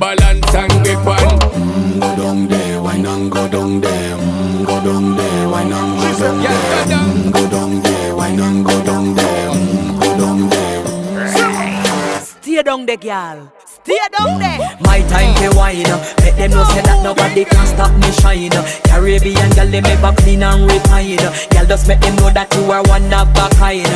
balance and grip on. Go down there, wine and go down there. Go down there, wine and go down there. Go down there, wine and go down there. Go down there. Stay down there, girl. Stay down there. My time to wine. Make them know say that nobody can stop me shine. Caribbean girl, they ever clean and refine. Girl, just make them know that you are one of a kind.